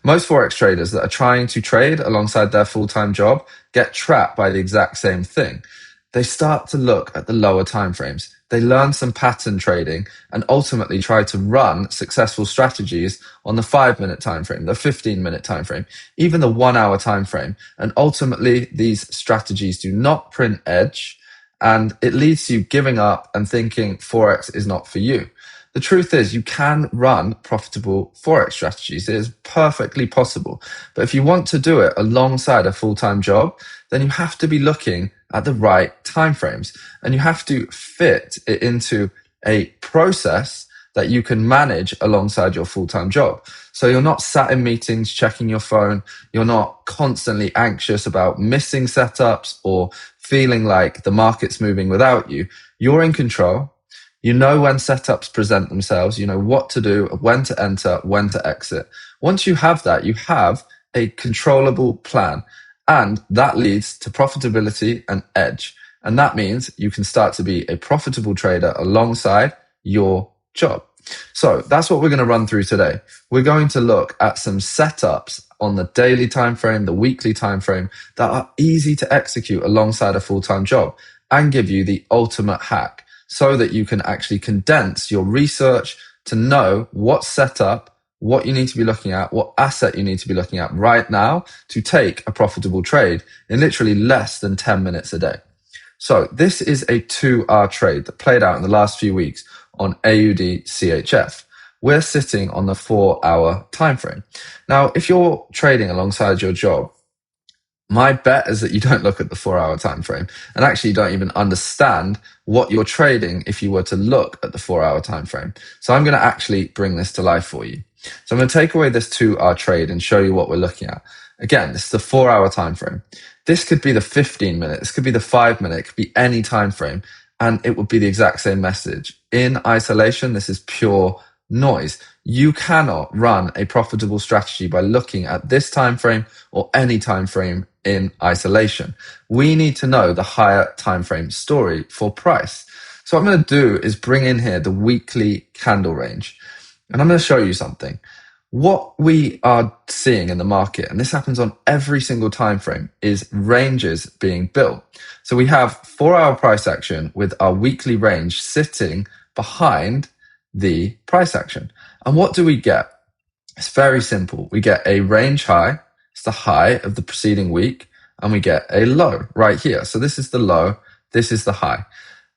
Most Forex traders that are trying to trade alongside their full-time job get trapped by the exact same thing. They start to look at the lower timeframes. They learn some pattern trading and ultimately try to run successful strategies on the 5-minute time frame, the 15-minute time frame, even the 1-hour time frame. And ultimately, these strategies do not print edge, and it leads to you giving up and thinking Forex is not for you. The truth is, you can run profitable Forex strategies. It is perfectly possible. But if you want to do it alongside a full-time job, then you have to be looking at the right timeframes, and you have to fit it into a process that you can manage alongside your full-time job. So you're not sat in meetings checking your phone. You're not constantly anxious about missing setups or feeling like the market's moving without you. You're in control. You know when setups present themselves. You know what to do, when to enter, when to exit. Once you have that, you have a controllable plan. And that leads to profitability and edge. And that means you can start to be a profitable trader alongside your job. So that's what we're going to run through today. We're going to look at some setups on the daily time frame, the weekly time frame, that are easy to execute alongside a full-time job and give you the ultimate hack so that you can actually condense your research to know what setup, what you need to be looking at, what asset you need to be looking at right now to take a profitable trade in literally less than 10 minutes a day. So this is a 2-hour trade that played out in the last few weeks on AUDCHF. We're sitting on the 4-hour time frame. Now, if you're trading alongside your job, my bet is that you don't look at the 4-hour time frame and actually don't even understand what you're trading if you were to look at the 4-hour time frame. So I'm going to actually bring this to life for you. So I'm going to take away this 2-hour trade and show you what we're looking at. Again, this is the 4-hour time frame. This could be the 15-minute, this could be the 5-minute, it could be any time frame, and it would be the exact same message. In isolation, this is pure noise. You cannot run a profitable strategy by looking at this time frame or any time frame in isolation. We need to know the higher time frame story for price. So what I'm going to do is bring in here the weekly candle range, and I'm going to show you something. What we are seeing in the market, and this happens on every single time frame, is ranges being built. So we have 4-hour price action with our weekly range sitting behind the price action. And what do we get? It's very simple. We get a range high, it's the high of the preceding week, and we get a low right here. So this is the low, this is the high.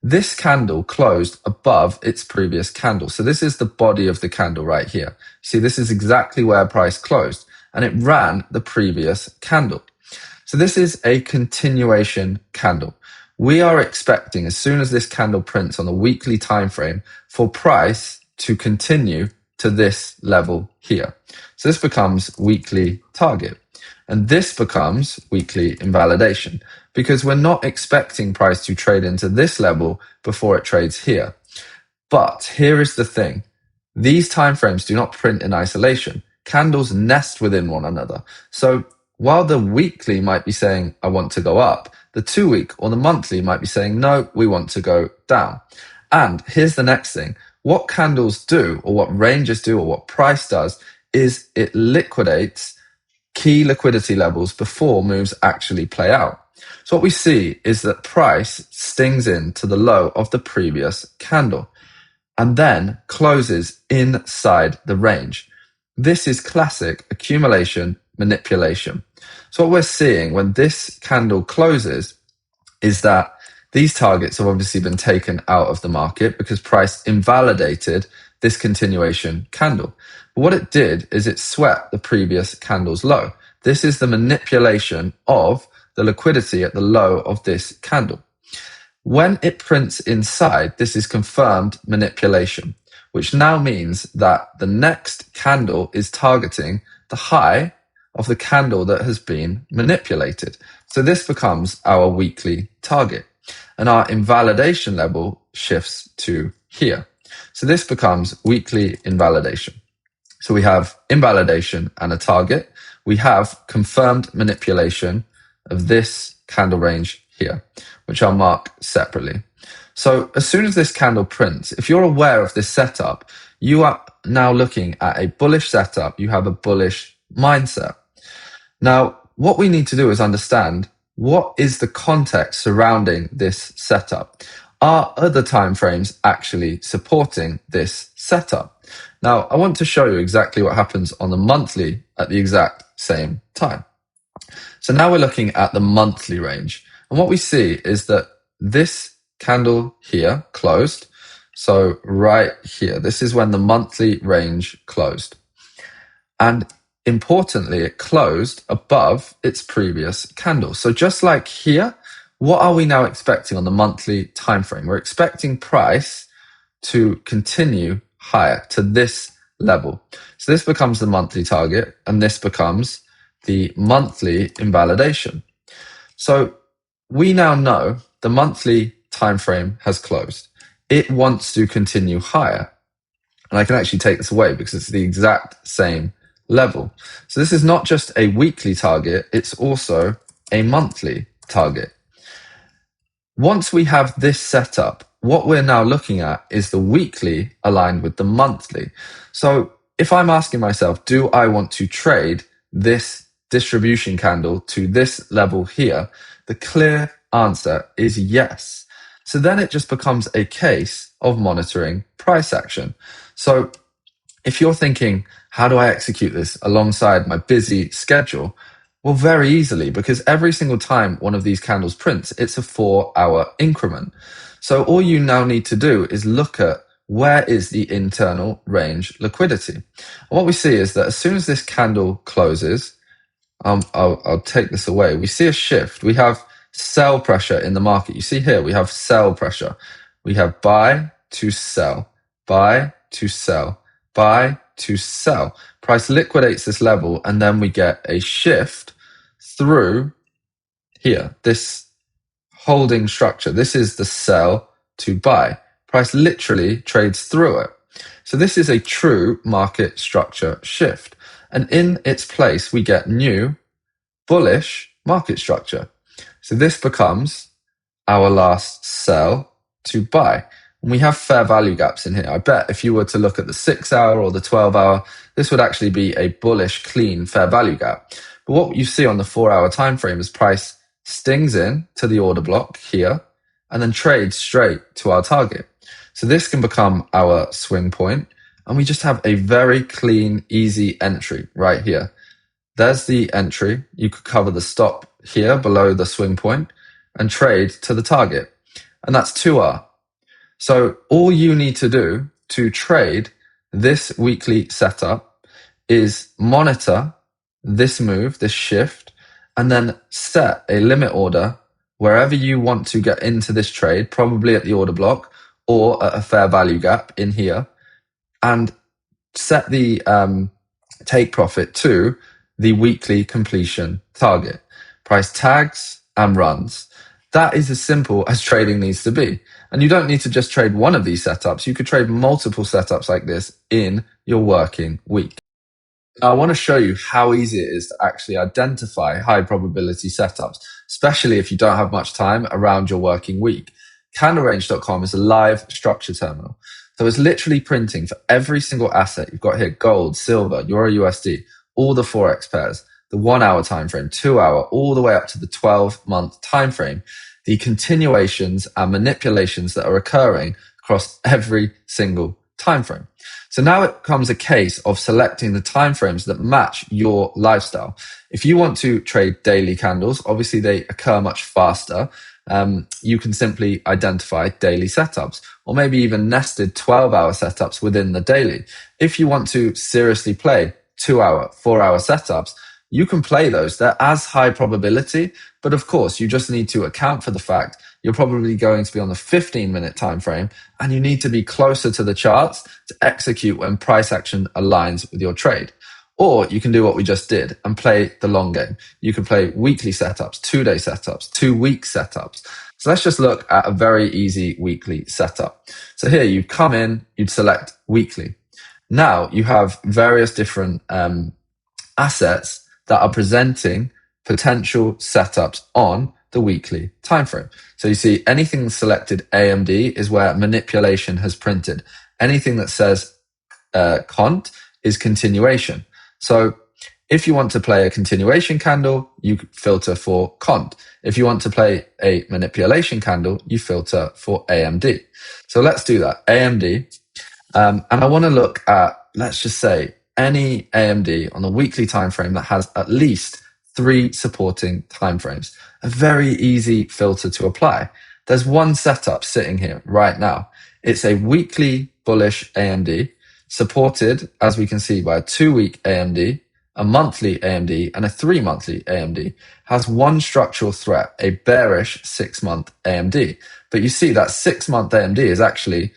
This candle closed above its previous candle. So this is the body of the candle right here. See, this is exactly where price closed, and it ran the previous candle. So this is a continuation candle. We are expecting, as soon as this candle prints on the weekly time frame, for price to continue to this level here. So this becomes weekly target, and this becomes weekly invalidation, because we're not expecting price to trade into this level before it trades here. But here is the thing. These timeframes do not print in isolation. Candles nest within one another. So while the weekly might be saying, I want to go up, the 2-week or the monthly might be saying, no, we want to go down. And here's the next thing. What candles do, or what ranges do, or what price does, is it liquidates key liquidity levels before moves actually play out. So what we see is that price stings into the low of the previous candle and then closes inside the range. This is classic accumulation manipulation. So what we're seeing when this candle closes is that these targets have obviously been taken out of the market because price invalidated this continuation candle. But what it did is it swept the previous candle's low. This is the manipulation of the liquidity at the low of this candle. When it prints inside, this is confirmed manipulation, which now means that the next candle is targeting the high of the candle that has been manipulated. So this becomes our weekly target, and our invalidation level shifts to here. So this becomes weekly invalidation. So we have invalidation and a target. We have confirmed manipulation of this candle range here, which I'll mark separately. So as soon as this candle prints, if you're aware of this setup, you are now looking at a bullish setup. You have a bullish mindset. Now, what we need to do is understand what is the context surrounding this setup. Are other timeframes actually supporting this setup? Now, I want to show you exactly what happens on the monthly at the exact same time. So now we're looking at the monthly range. And what we see is that this candle here closed. So right here, this is when the monthly range closed. And importantly, it closed above its previous candle. So just like here, what are we now expecting on the monthly time frame? We're expecting price to continue higher to this level. So this becomes the monthly target, and this becomes the monthly invalidation. So we now know the monthly time frame has closed. It wants to continue higher. And I can actually take this away because it's the exact same level. So this is not just a weekly target, it's also a monthly target. Once we have this set up, what we're now looking at is the weekly aligned with the monthly. So if I'm asking myself, do I want to trade this distribution candle to this level here? The clear answer is yes. So then it just becomes a case of monitoring price action. So if you're thinking, how do I execute this alongside my busy schedule? Well, very easily, because every single time one of these candles prints, it's a 4-hour increment. So all you now need to do is look at where is the internal range liquidity. And what we see is that as soon as this candle closes, I'll take this away. We see a shift. We have sell pressure in the market. You see here, we have sell pressure. We have buy to sell, buy to sell, buy to sell. Price liquidates this level, and then we get a shift through here, this holding structure. This is the sell to buy. Price literally trades through it. So this is a true market structure shift. And in its place, we get new bullish market structure. So this becomes our last sell to buy. And we have fair value gaps in here. I bet if you were to look at the 6-hour or the 12-hour, this would actually be a bullish, clean, fair value gap. But what you see on the 4-hour time frame is price stings in to the order block here and then trades straight to our target. So this can become our swing point, and we just have a very clean, easy entry right here. There's the entry. You could cover the stop here below the swing point and trade to the target. And that's 2R. So all you need to do to trade this weekly setup is monitor this move, this shift, and then set a limit order wherever you want to get into this trade, probably at the order block or at a fair value gap in here, and set the take profit to the weekly completion target. Price tags and runs. That is as simple as trading needs to be. And you don't need to just trade one of these setups. You could trade multiple setups like this in your working week. Now, I want to show you how easy it is to actually identify high probability setups, especially if you don't have much time around your working week. Candlerange.com is a live structure terminal. So it's literally printing for every single asset. You've got here gold, silver, Euro USD, all the Forex pairs, the 1-hour time frame, 2-hour, all the way up to the 12-month time frame, the continuations and manipulations that are occurring across every single time frame. So now it becomes a case of selecting the time frames that match your lifestyle. If you want to trade daily candles, obviously they occur much faster. You can simply identify daily setups, or maybe even nested 12-hour setups within the daily. If you want to seriously play 2-hour, 4-hour setups, you can play those. They're as high probability, but of course, you just need to account for the fact you're probably going to be on the 15-minute time frame, and you need to be closer to the charts to execute when price action aligns with your trade. Or you can do what we just did and play the long game. You can play weekly setups, 2-day setups, 2-week setups. So let's just look at a very easy weekly setup. So here you'd come in, you'd select weekly. Now you have various different assets that are presenting potential setups on the weekly time frame. So you see anything selected AMD is where manipulation has printed. Anything that says cont is continuation. So If you want to play a continuation candle, you filter for cont. If you want to play a manipulation candle, you filter for AMD. So let's do that. AMD. And I want to look at, let's just say, any AMD on a weekly time frame that has at least 3 supporting time frames. A very easy filter to apply. There's one setup sitting here right now. It's a weekly bullish AMD, supported, as we can see, by a 2-week AMD, a monthly AMD, and a 3-monthly AMD. Has one structural threat, a bearish 6-month AMD. But you see that 6-month AMD is actually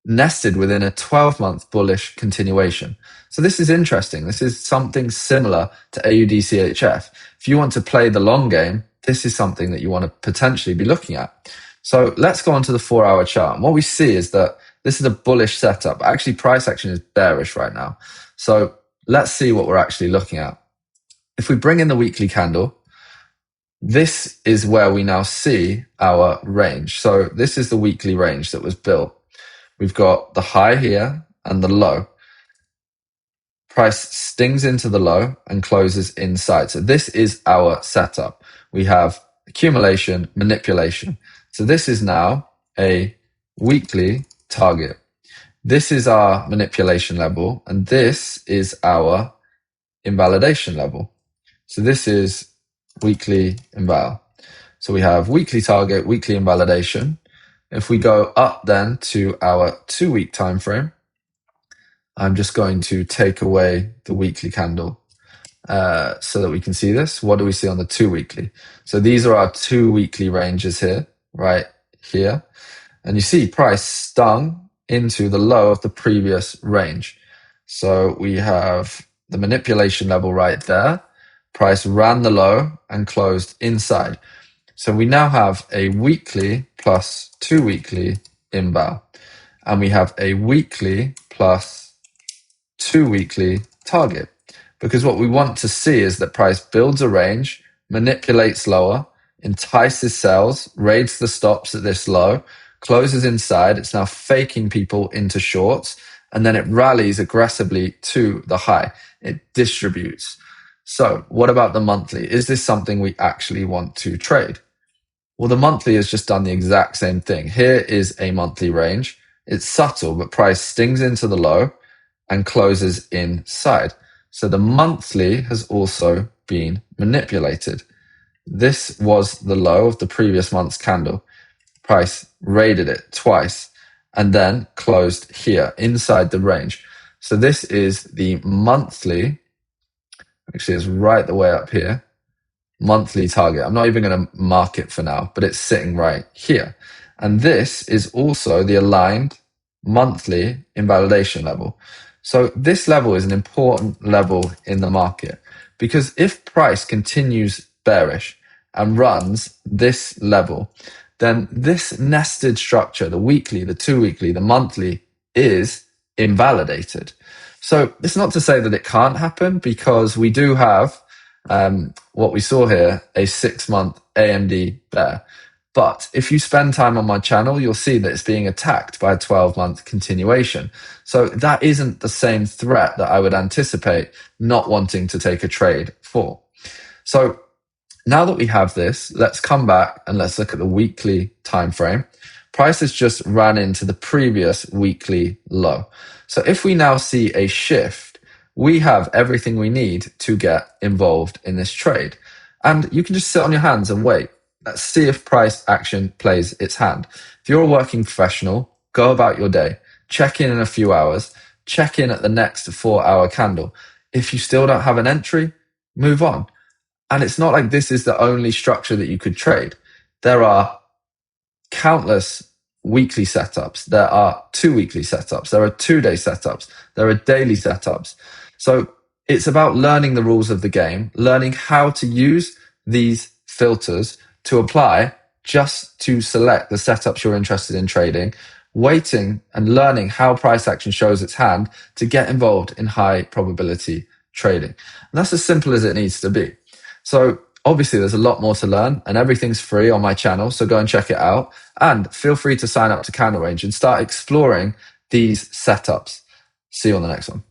nested within a 12-month bullish continuation. So this is interesting. This is something similar to AUDCHF. If you want to play the long game, this is something that you want to potentially be looking at. So let's go on to the 4-hour chart. And what we see is that this is a bullish setup. Actually, price action is bearish right now. So let's see what we're actually looking at. If we bring in the weekly candle, this is where we now see our range. So this is the weekly range that was built. We've got the high here and the low. Price stings into the low and closes inside. So this is our setup. We have accumulation, manipulation. So this is now a weekly target. This is our manipulation level, and this is our invalidation level. So this is weekly inval. So we have weekly target, weekly invalidation. If we go up then to our 2-week time frame, I'm just going to take away the weekly candle so that we can see this. What do we see on the 2-weekly? So these are our 2 weekly ranges here, right here. And you see price stung into the low of the previous range. So we have the manipulation level right there. Price ran the low and closed inside. So we now have a weekly plus 2 weekly inval. And we have a weekly plus 2 weekly target. Because what we want to see is that price builds a range, manipulates lower, entices sells, raids the stops at this low, closes inside. It's now faking people into shorts, and then it rallies aggressively to the high. It distributes. So what about the monthly? Is this something we actually want to trade? Well, the monthly has just done the exact same thing. Here is a monthly range. It's subtle, but price stings into the low and closes inside. So the monthly has also been manipulated. This was the low of the previous month's candle. Price raided it twice and then closed here inside the range. So this is the monthly, actually it's right the way up here, monthly target. I'm not even going to mark it for now, but it's sitting right here. And this is also the aligned monthly invalidation level. So this level is an important level in the market, because if price continues bearish and runs this level, then this nested structure, the weekly, the 2 weekly, the monthly, is invalidated. So it's not to say that it can't happen, because we do have what we saw here, a 6-month AMD bear. But if you spend time on my channel, you'll see that it's being attacked by a 12-month continuation. So that isn't the same threat that I would anticipate not wanting to take a trade for. So now that we have this, let's come back and let's look at the weekly time frame. Price has just ran into the previous weekly low. So if we now see a shift, we have everything we need to get involved in this trade. And you can just sit on your hands and wait. Let's see if price action plays its hand. If you're a working professional, go about your day. Check in a few hours. Check in at the next 4-hour candle. If you still don't have an entry, move on. And it's not like this is the only structure that you could trade. There are countless weekly setups. There are 2 weekly setups. There are 2-day setups. There are daily setups. So it's about learning the rules of the game, learning how to use these filters to apply just to select the setups you're interested in trading, waiting and learning how price action shows its hand to get involved in high probability trading. And that's as simple as it needs to be. So obviously there's a lot more to learn, and everything's free on my channel. So go and check it out, and feel free to sign up to Candle Range and start exploring these setups. See you on the next one.